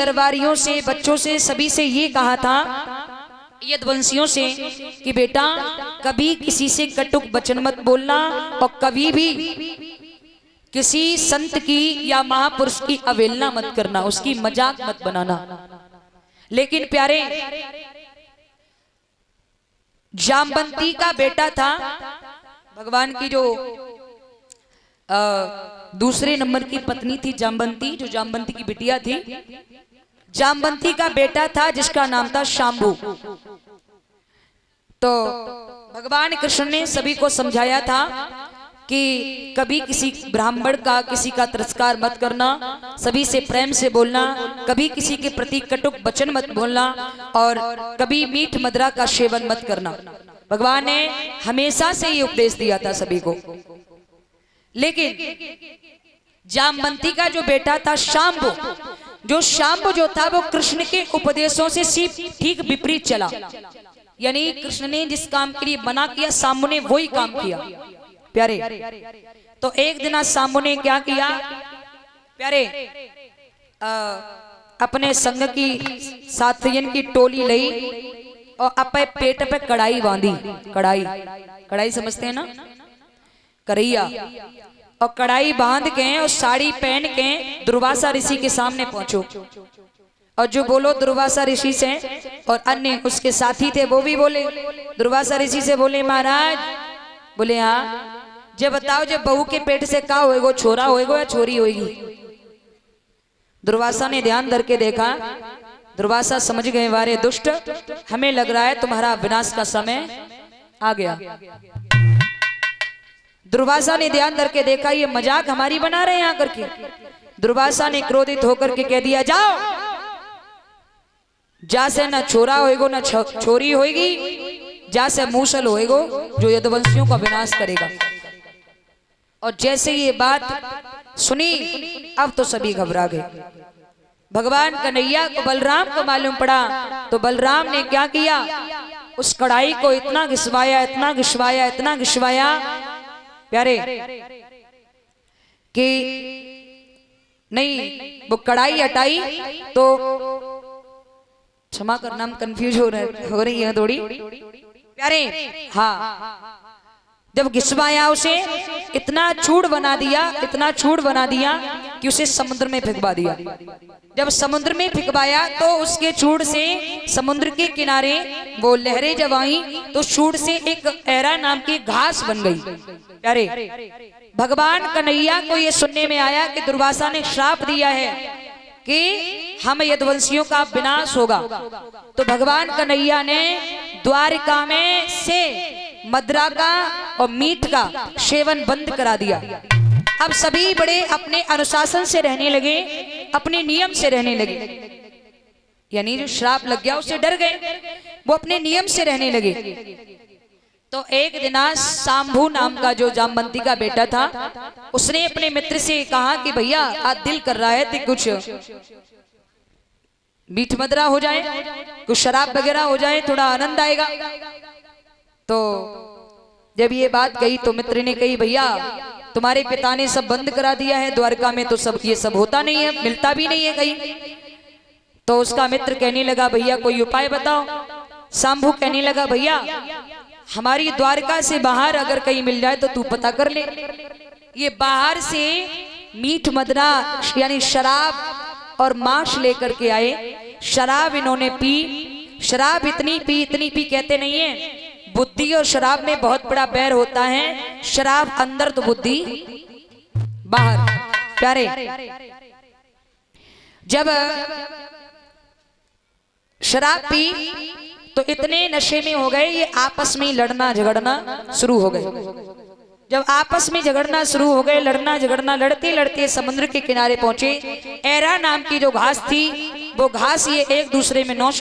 दरबारियों से, बच्चों से, सभी से ये कहा था, यदुवंशियों से, कि बेटा कभी किसी से कटुक वचन मत बोलना और कभी भी किसी संत की या महापुरुष की अवहेलना मत करना, उसकी मजाक मत बनाना। लेकिन प्यारे, जामवंती का बेटा था, भगवान की जो दूसरे नंबर की पत्नी थी जामवंती, जो जामवंती की बिटिया थी, जामवंती का बेटा था जिसका नाम था शांभू। तो भगवान कृष्ण ने सभी को समझाया था कि कभी किसी ब्राह्मण का, किसी का तिरस्कार मत करना, सभी से प्रेम से बोलना, कभी किसी के प्रति कटुक वचन मत बोलना और कभी मीठ मदिरा का सेवन मत करना। भगवान ने हमेशा से ये उपदेश दिया था सभी को। लेकिन जामवंती का जो बेटा था शांभू, जो था वो कृष्ण के उपदेशों से ठीक विपरीत चला। यानी कृष्ण ने जिस काम के लिए मना किया, शांभू ने वही काम किया। प्यारे, तो एक दिन शांभू ने क्या किया प्यारे, अपने संग की साथियन की टोली ली और अपने पेट पे कढ़ाई बांधी। कढ़ाई समझते हैं ना, करैया, और कढ़ाई बांध के और साड़ी पहन के दुर्वासा ऋषि के सामने पहुंचो। और जो बोलो दुर्वासा ऋषि से, और अन्य उसके साथी थे वो भी बोले, दुर्वासा ऋषि से बोले, महाराज, बोले हाँ, जब बताओ, जब बहू के पेट से का होएगो, छोरा होएगो या छोरी होएगी? दुर्वासा ने ध्यान धर के देखा। दुर्वासा समझ गए, वारे दुष्ट, हमें लग रहा है तुम्हारा विनाश का समय आ गया। दुर्वासा ने ध्यान धर के देखा, ये मजाक हमारी बना रहे हैं आकर के। दुर्वासा ने क्रोधित होकर के कह दिया, जाओ, जा से न छोरा होएगो न छोरी होएगी, जा से मूसल होएगो जो यदुवंशियों का विनाश करेगा। और जैसे ये बात सुनी, अब तो सभी घबरा गए। भगवान कन्हैया को, बलराम को मालूम पड़ा, तो बलराम ने क्या किया, उस कढ़ाई को इतना घिसवाया, इतना घिसवाया, इतना घिसवाया प्यारे, कि नहीं, वो कढ़ाई हटाई तो, क्षमा करना, हम कंफ्यूज हो रही है थोड़ी प्यारे। हाँ, जब घिसवाया उसे, इतना चूड़ बना दिया, इतना चूड़ बना दिया कि उसे समुद्र में फेंकवा दिया। जब समुद्र में फेंकवाया तो उसके चूड़ से समुद्र के किनारे वो लहरें जब आई तो चूड़ से एक एरा नाम की घास बन गई। अरे भगवान कन्हैया को ये सुनने में आया कि दुर्वासा ने श्राप दिया है कि हम यदुवंशियों का विनाश होगा। तो भगवान कन्हैया ने द्वारिका में से मदिरा का और मीठ का सेवन बंद करा दिया। अब सभी बड़े अपने अनुशासन से रहने लगे, अपने नियम से रहने लगे। यानी जो श्राप लग गया उससे डर गए, वो अपने नियम से रहने लगे। तो एक दिन शांभू नाम का जो जामवंती का बेटा था, उसने अपने मित्र से कहा कि भैया आज दिल कर रहा है कि कुछ मीठ मदिरा हो जाए, कुछ शराब वगैरह हो जाए, थोड़ा आनंद आएगा। तो जब ये बात कही तो मित्र ने कही, भैया तुम्हारे पिता ने सब बंद करा दिया है द्वारका में, तो सब ये सब होता नहीं है, मिलता भी नहीं है कहीं। तो उसका मित्र कहने लगा, भैया कोई उपाय बताओ। शांभू कहने लगा, भैया हमारी द्वारका से बाहर अगर कहीं मिल जाए तो तू पता कर ले। ये बाहर से मीठ मदिरा यानी शराब और मांस लेकर के आए। शराब इन्होंने पी, शराब इतनी पी कहते नहीं है, बुद्धि और शराब में बहुत बड़ा बैर होता है। शराब अंदर तो बुद्धि बाहर। प्यारे, जब शराब पी तो इतने नशे में हो गए, ये आपस में लड़ना झगड़ना शुरू हो गए। जब आपस में झगड़ना शुरू हो गए, लड़ना झगड़ना, लड़ते लड़ते समुद्र के किनारे पहुंचे। एरा नाम की जो घास थी, वो घास ये एक दूसरे में नौच